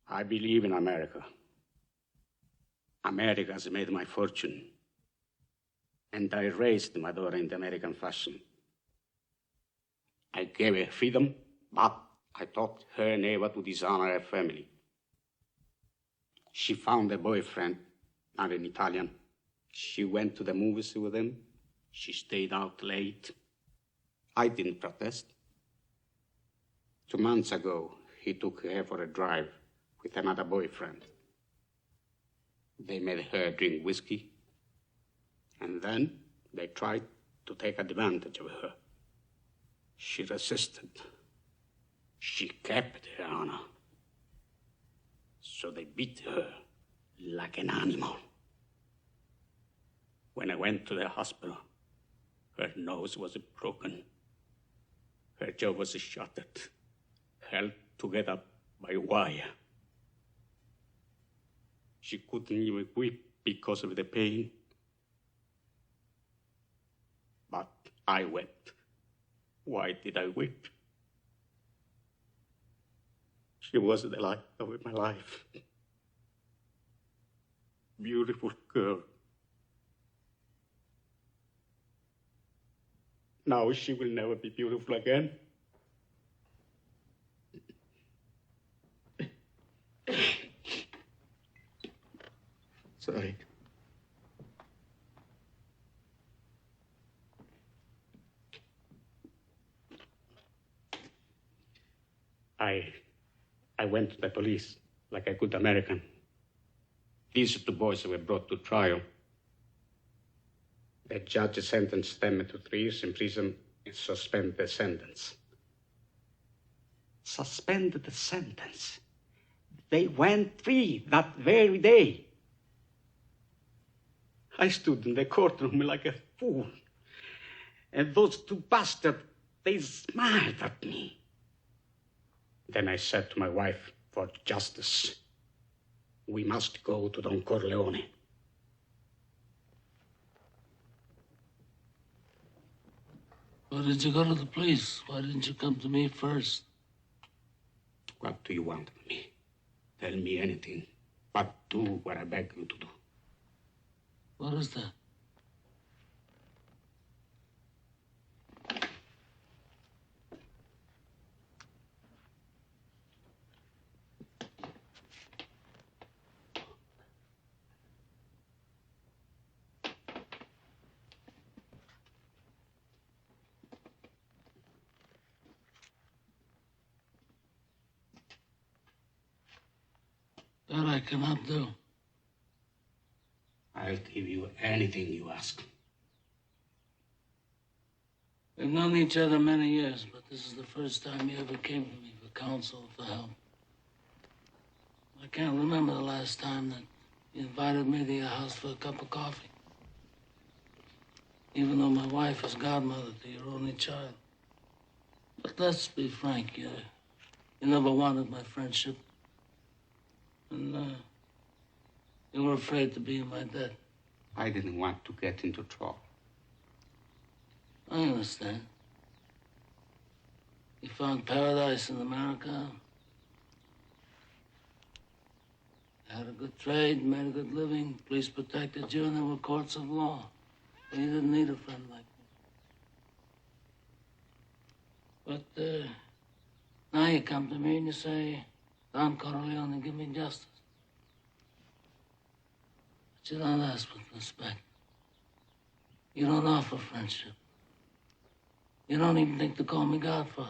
I believe in America. America has made my fortune. And I raised my daughter in the American fashion. I gave her freedom, but I taught her never to dishonor her family. She found a boyfriend, not an Italian. She went to the movies with him. She stayed out late. I didn't protest. 2 months ago, he took her for a drive with another boyfriend. They made her drink whiskey, and then they tried to take advantage of her. She resisted. She kept her honor. So they beat her like an animal. When I went to the hospital, her nose was broken. Her jaw was shattered, held together by wire. She couldn't even weep because of the pain. But I wept. Why did I weep? She was the light of my life. Beautiful girl. Now she will never be beautiful again. Sorry. I went to the police like a good American. These 2 boys were brought to trial. The judge sentenced them to 3 years in prison and suspended the sentence. Suspended the sentence? They went free that very day. I stood in the courtroom like a fool. And those 2 bastards, they smiled at me. Then I said to my wife, for justice, we must go to Don Corleone. Why did you go to the police? Why didn't you come to me first? What do you want of me? Tell me anything, but do what I beg you to do. What is that? That I cannot do. I'll give you anything you ask. We've known each other many years, but this is the first time you ever came to me for counsel, for help. I can't remember the last time that you invited me to your house for a cup of coffee. Even though my wife is godmother to your only child. But let's be frank, you never wanted my friendship. And you were afraid to be in my debt. I didn't want to get into trouble. I understand. You found paradise in America. You had a good trade, made a good living. Police protected you, and there were courts of law. And you didn't need a friend like me. But now you come to me and you say, Don Corleone, give me justice. But you don't ask with respect. You don't offer friendship. You don't even think to call me Godfather.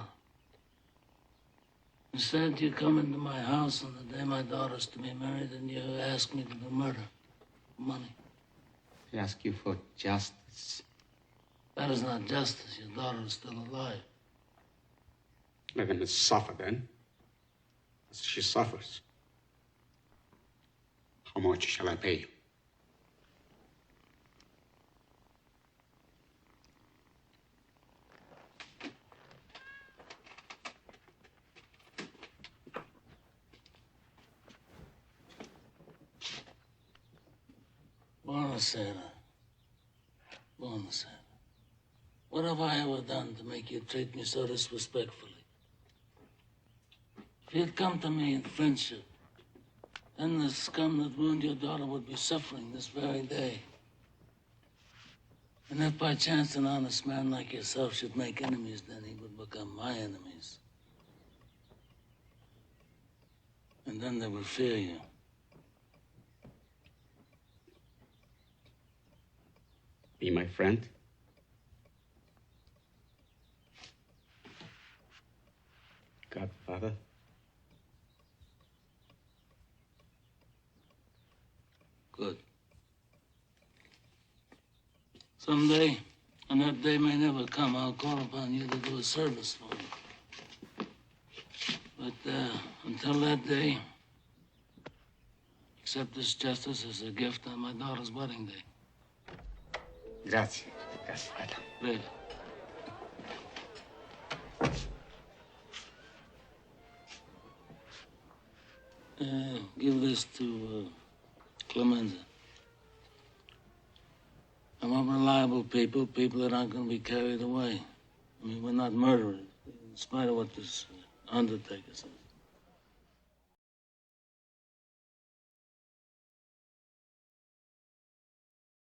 Instead, you come into my house on the day my daughter's to be married and you ask me to do murder for money. I ask you for justice. That is not justice. Your daughter is still alive. Let them suffer then. As she suffers. How much shall I pay you? Buonasera. Buonasera. What have I ever done to make you treat me so disrespectfully? If you'd come to me in friendship, then the scum that ruined your daughter would be suffering this very day. And if by chance an honest man like yourself should make enemies, then he would become my enemies. And then they would fear you. Be my friend? Godfather? Good. Someday, and that day may never come, I'll call upon you to do a service for me. But until that day, accept this justice as a gift on my daughter's wedding day. Grazie, Godfather. Prego. Give this to Clemenza. I want reliable people that aren't going to be carried away. I mean, we're not murderers, in spite of what this undertaker says.